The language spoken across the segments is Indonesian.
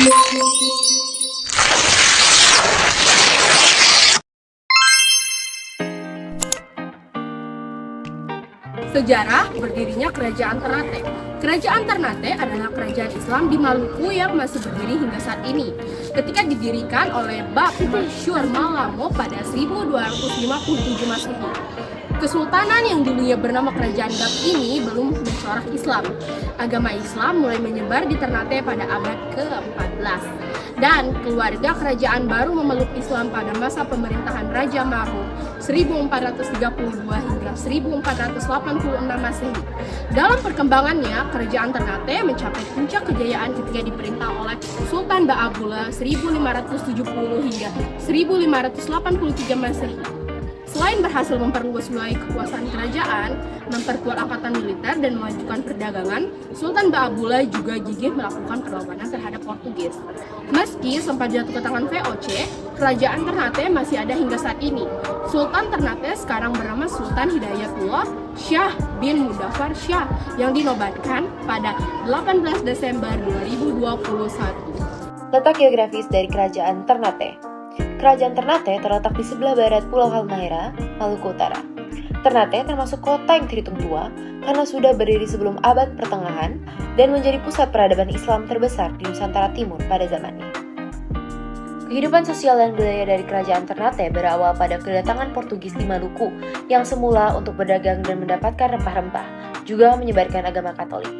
Sejarah berdirinya Kerajaan Ternate. Kerajaan Ternate adalah kerajaan Islam di Maluku yang masih berdiri hingga saat ini. Ketika didirikan oleh Bab Masyur Malamo pada 1257 Masehi. Kesultanan yang dulunya bernama Kerajaan Bab ini belum mencorak Islam. Agama Islam mulai menyebar di Ternate pada abad ke-14. Dan keluarga kerajaan baru memeluk Islam pada masa pemerintahan Raja Maru 1432 hingga 1486 Masehi. Dalam perkembangannya, kerajaan Ternate mencapai puncak kejayaan ketika diperintah oleh Sultan Ba'abula 1570 hingga 1583 Masehi. Selain berhasil memperluas wilayah kekuasaan kerajaan, memperkuat angkatan militer, dan memajukan perdagangan, Sultan Ba'abula juga gigih melakukan perlawanan terhadap Portugis. Meski sempat jatuh ke tangan VOC, kerajaan Ternate masih ada hingga saat ini. Sultan Ternate sekarang bernama Sultan Hidayatullah Syah bin Mudaffar Syah yang dinobatkan pada 18 Desember 2021. Letak geografis dari Kerajaan Ternate. Kerajaan Ternate terletak di sebelah barat Pulau Halmahera, Maluku Utara. Ternate termasuk kota yang terhitung tua karena sudah berdiri sebelum abad pertengahan dan menjadi pusat peradaban Islam terbesar di Nusantara Timur pada zamannya. Kehidupan sosial dan budaya dari Kerajaan Ternate berawal pada kedatangan Portugis di Maluku yang semula untuk berdagang dan mendapatkan rempah-rempah, juga menyebarkan agama Katolik.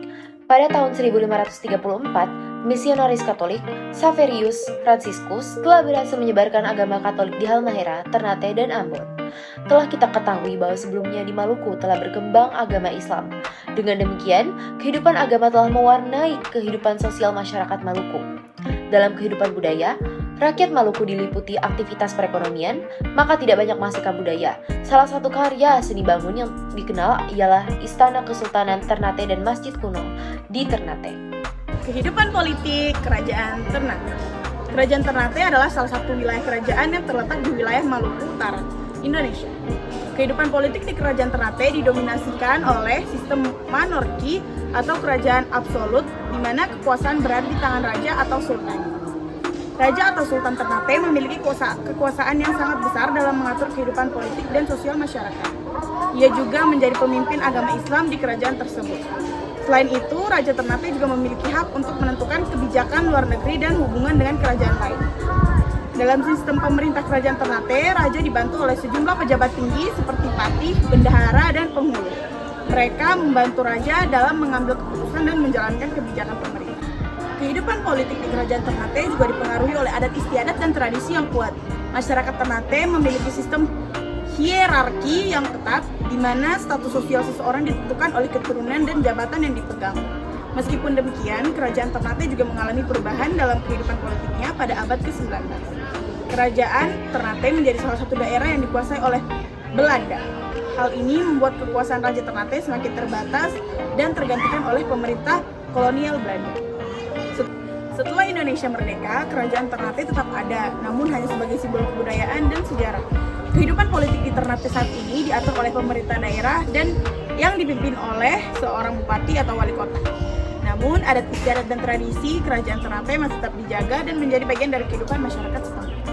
Pada tahun 1534, misionaris Katolik Saverius Franciscus telah berhasil menyebarkan agama Katolik di Halmahera, Ternate, dan Ambon. Telah kita ketahui bahwa sebelumnya di Maluku telah berkembang agama Islam. Dengan demikian, kehidupan agama telah mewarnai kehidupan sosial masyarakat Maluku. Dalam kehidupan budaya, rakyat Maluku diliputi aktivitas perekonomian, maka tidak banyak masukkan budaya. Salah satu karya seni bangun yang dikenal ialah Istana Kesultanan Ternate dan Masjid Kuno di Ternate. Kehidupan politik Kerajaan Ternate. Kerajaan Ternate adalah salah satu wilayah kerajaan yang terletak di wilayah Maluku Utara, Indonesia. Kehidupan politik di Kerajaan Ternate didominasikan oleh sistem monarki atau kerajaan absolut, di mana kekuasaan berada di tangan raja atau sultan. Raja atau Sultan Ternate memiliki kekuasaan yang sangat besar dalam mengatur kehidupan politik dan sosial masyarakat. Ia juga menjadi pemimpin agama Islam di kerajaan tersebut. Selain itu, Raja Ternate juga memiliki hak untuk menentukan kebijakan luar negeri dan hubungan dengan kerajaan lain. Dalam sistem pemerintah Kerajaan Ternate, Raja dibantu oleh sejumlah pejabat tinggi seperti patih, bendahara, dan penghulu. Mereka membantu Raja dalam mengambil keputusan dan menjalankan kebijakan pemerintah. Kehidupan politik di Kerajaan Ternate juga dipengaruhi oleh adat istiadat dan tradisi yang kuat. Masyarakat Ternate memiliki sistem hierarki yang ketat, di mana status sosial seseorang ditentukan oleh keturunan dan jabatan yang dipegang. Meskipun demikian, Kerajaan Ternate juga mengalami perubahan dalam kehidupan politiknya pada abad ke-19. Kerajaan Ternate menjadi salah satu daerah yang dikuasai oleh Belanda. Hal ini membuat kekuasaan Raja Ternate semakin terbatas dan tergantikan oleh pemerintah kolonial Belanda. Setelah Indonesia merdeka, Kerajaan Ternate tetap ada, namun hanya sebagai simbol kebudayaan dan sejarah. Kehidupan politik di Ternate saat ini diatur oleh pemerintah daerah dan yang dipimpin oleh seorang bupati atau wali kota. Namun, adat istiadat dan tradisi Kerajaan Ternate masih tetap dijaga dan menjadi bagian dari kehidupan masyarakat setempat.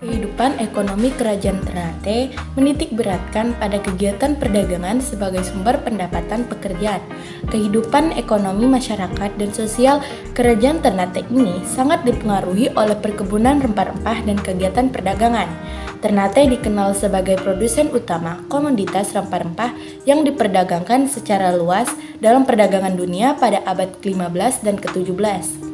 Kehidupan ekonomi Kerajaan Ternate menitik beratkan pada kegiatan perdagangan sebagai sumber pendapatan pekerjaan. Kehidupan ekonomi masyarakat dan sosial Kerajaan Ternate ini sangat dipengaruhi oleh perkebunan rempah-rempah dan kegiatan perdagangan. Ternate dikenal sebagai produsen utama komoditas rempah-rempah yang diperdagangkan secara luas dalam perdagangan dunia pada abad ke-15 dan ke-17.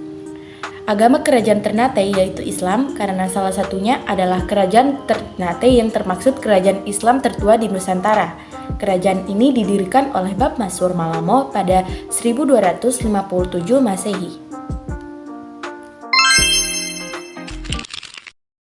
Agama Kerajaan Ternate yaitu Islam karena salah satunya adalah Kerajaan Ternate yang termaksud kerajaan Islam tertua di Nusantara. Kerajaan ini didirikan oleh Bab Masyur Malamo pada 1257 Masehi.